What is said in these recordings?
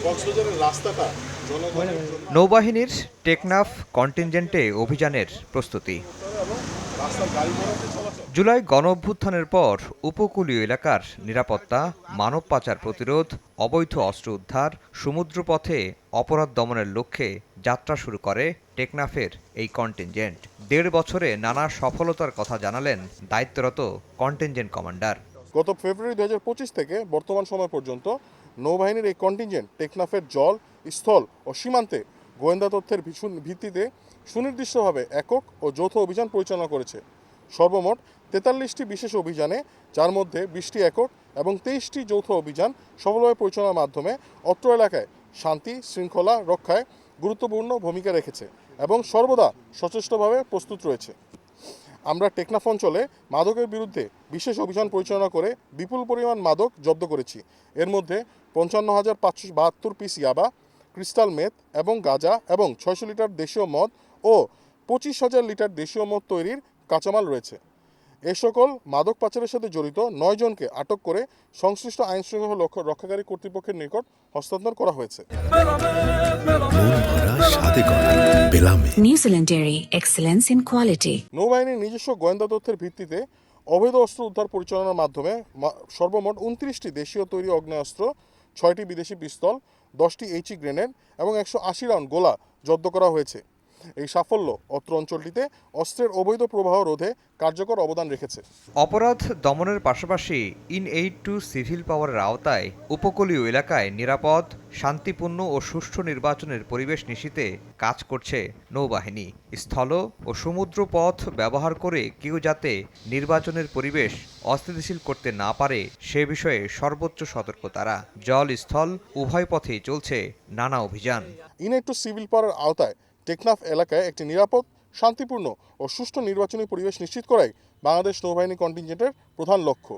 কক্সবাজারের রাস্তাটা জনগণের জন্য নৌবাহিনীর টেকনাফ কন্টিনজেন্টে অভিযানের প্রস্তুতি। এবং রাস্তার গাড়ি ঘোড়া যে চলাচল জুলাই গণঅভ্যুত্থানের পর উপকূলীয় এলাকার নিরাপত্তা, মানব পাচার প্রতিরোধ, অবৈধ অস্ত্র উদ্ধার, সমুদ্রপথে অপরাধ দমনের লক্ষ্যে যাত্রা শুরু করে টেকনাফের এই কন্টিনজেন্ট। ১.৫ বছরে নানা সফলতার কথা জানালেন দায়িত্বরত কন্টিনজেন্ট কমান্ডার। গত ফেব্রুয়ারি ২০২৫ থেকে বর্তমান সময় পর্যন্ত নৌবাহিনীর এই কন্টিনজেন্ট টেকনাফের জল, স্থল ও সীমান্তে গোয়েন্দা তথ্যের ভিত্তিতে সুনির্দিষ্টভাবে একক ও যৌথ অভিযান পরিচালনা করেছে। সর্বমোট ৪৩টি বিশেষ অভিযানে, যার মধ্যে ২০টি একক এবং ২৩টি যৌথ অভিযান সফলভাবে পরিচালনার মাধ্যমে অত্র এলাকায় শান্তি শৃঙ্খলা রক্ষায় গুরুত্বপূর্ণ ভূমিকা রেখেছে এবং সর্বদা সচেষ্টভাবে প্রস্তুত রয়েছে। আমরা টেকনাফ অঞ্চলে মাদকের বিরুদ্ধে বিশেষ অভিযান পরিচালনা করে বিপুল পরিমাণ মাদক জব্দ করেছি। এর মধ্যে ৫৫,৫৭২ পিস ইয়াবা, ক্রিস্টাল মেথ এবং গাঁজা এবং ৬০০ লিটার দেশীয় মদ ও ২৫,০০০ লিটার দেশীয় মদ তৈরির কাঁচামাল রয়েছে। এ সকল মাদক পাচারের সাথে জড়িত ৯ জনকে আটক করে সংশ্লিষ্ট আইনশৃঙ্খলা রক্ষাকারী কর্তৃপক্ষের নিকট হস্তান্তর করা হয়েছে। New Zealand dairy, excellence in quality. নৌবাহিনীর নিজস্ব গোয়েন্দা তথ্যের ভিত্তিতে অবৈধ অস্ত্র উদ্ধার পরিচালনার মাধ্যমে সর্বমোট ২৯টি দেশীয় তৈরি আগ্নেয়াস্ত্র, ৬টি বিদেশি পিস্তল, 10টি এইচই গ্রেনেড এবং ১৮০ রাউন্ড গোলা জব্দ করা হয়েছে। এই সাফল্য অত্র অঞ্চলটিতে অস্ত্রের অবৈধ প্রবাহ রোধে কার্যকর অবদান রেখেছে। অপরাধ দমনের পাশাপাশি ইন-এইড টু সিভিল পাওয়ারের আওতায় উপকূলীয় এলাকায় নিরাপদ, শান্তিপূর্ণ ও সুষ্ঠু নির্বাচনের পরিবেশ নিশ্চিতে কাজ করছে নৌবাহিনী। স্থল ও সমুদ্র পথ ব্যবহার করে কেউ যাতে নির্বাচনের পরিবেশ অস্থিতিশীল করতে না পারে সে বিষয়ে সর্বোচ্চ সতর্ক তারা। জল, স্থল উভয় পথেই চলছে নানা অভিযান। ইন-এইড টু সিভিল পাওয়ারের আওতায় টেকনাফ এলাকায় একটি নিরাপদ, শান্তিপূর্ণ ও সুষ্ঠু নির্বাচনী পরিবেশ নিশ্চিত করাই বাংলাদেশ নৌবাহিনী কন্টিনজেন্টের প্রধান লক্ষ্য।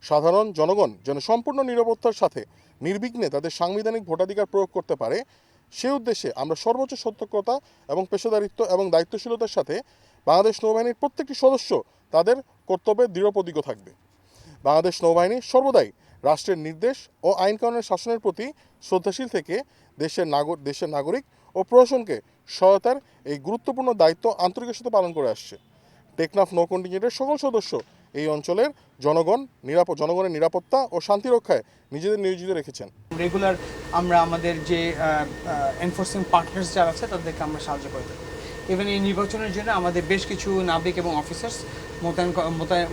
সাধারণ জনগণ যেন সম্পূর্ণ নিরাপত্তার সাথে নির্বিঘ্নে তাদের সাংবিধানিক ভোটাধিকার প্রয়োগ করতে পারে, সে উদ্দেশ্যে আমরা সর্বোচ্চ সতর্কতা এবং পেশাদারিত্ব এবং দায়িত্বশীলতার সাথে বাংলাদেশ নৌবাহিনীর প্রত্যেকটি সদস্য তাদের কর্তব্যে দৃঢ়প্রতিজ্ঞ থাকবে। বাংলাদেশ নৌবাহিনী সর্বদাই রাষ্ট্রের নির্দেশ ও আইনকানুনের শাসনের প্রতি শ্রদ্ধাশীল থেকে দেশের নাগরিক ও প্রশাসনকে সহায়তার এই গুরুত্বপূর্ণ দায়িত্ব আন্তরিকের সাথে পালন করে আসছে। টেকনাফ নৌ কন্টিনজেন্টের সকল সদস্য এই অঞ্চলের জনগণের নিরাপত্তা ও শান্তি রক্ষায় নিজেদের নিয়োজিত রেখেছেন। রেগুলার আমরা আমাদের যে এনফোর্সিং পার্টনার্স যারা আছে তাদেরকে আমরা সাহায্য করে থাকি। ইভেন এই নির্বাচনের জন্য আমাদের বেশ কিছু নাবিক এবং অফিসার্স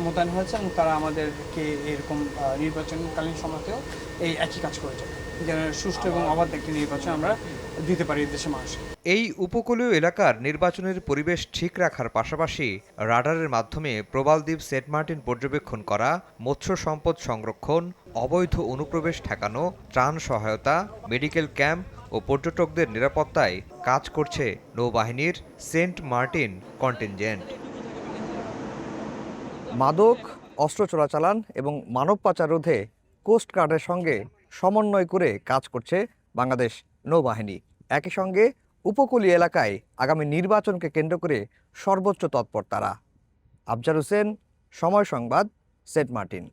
মোতায়েন হয়েছে এবং তারা আমাদেরকে এরকম নির্বাচনকালীন সময়তেও এই একই কাজ করে যায়, যেন সুষ্ঠু এবং অবাধ একটি নির্বাচন আমরা দিতে পারি দেশের মানুষকে। এই উপকূলীয় এলাকার নির্বাচনের পরিবেশ ঠিক রাখার পাশাপাশি রাডারের মাধ্যমে প্রবালদ্বীপ সেন্ট মার্টিন পর্যবেক্ষণ করা, মৎস্য সম্পদ সংরক্ষণ, অবৈধ অনুপ্রবেশ ঠেকানো, ত্রাণ সহায়তা, মেডিকেল ক্যাম্প ও পর্যটকদের নিরাপত্তায় কাজ করছে নৌবাহিনীর সেন্ট মার্টিন কন্টিনজেন্ট। মাদক, অস্ত্র চোরাচালান এবং মানব পাচার রোধে কোস্টগার্ডের সঙ্গে সমন্বয় করে কাজ করছে বাংলাদেশ নৌবাহিনী। একই সঙ্গে উপকূলীয় এলাকায় আগামী নির্বাচনকে কেন্দ্র করে সর্বোচ্চ তৎপর তারা। আফজার হোসেন, সময় সংবাদ, সেন্ট মার্টিন।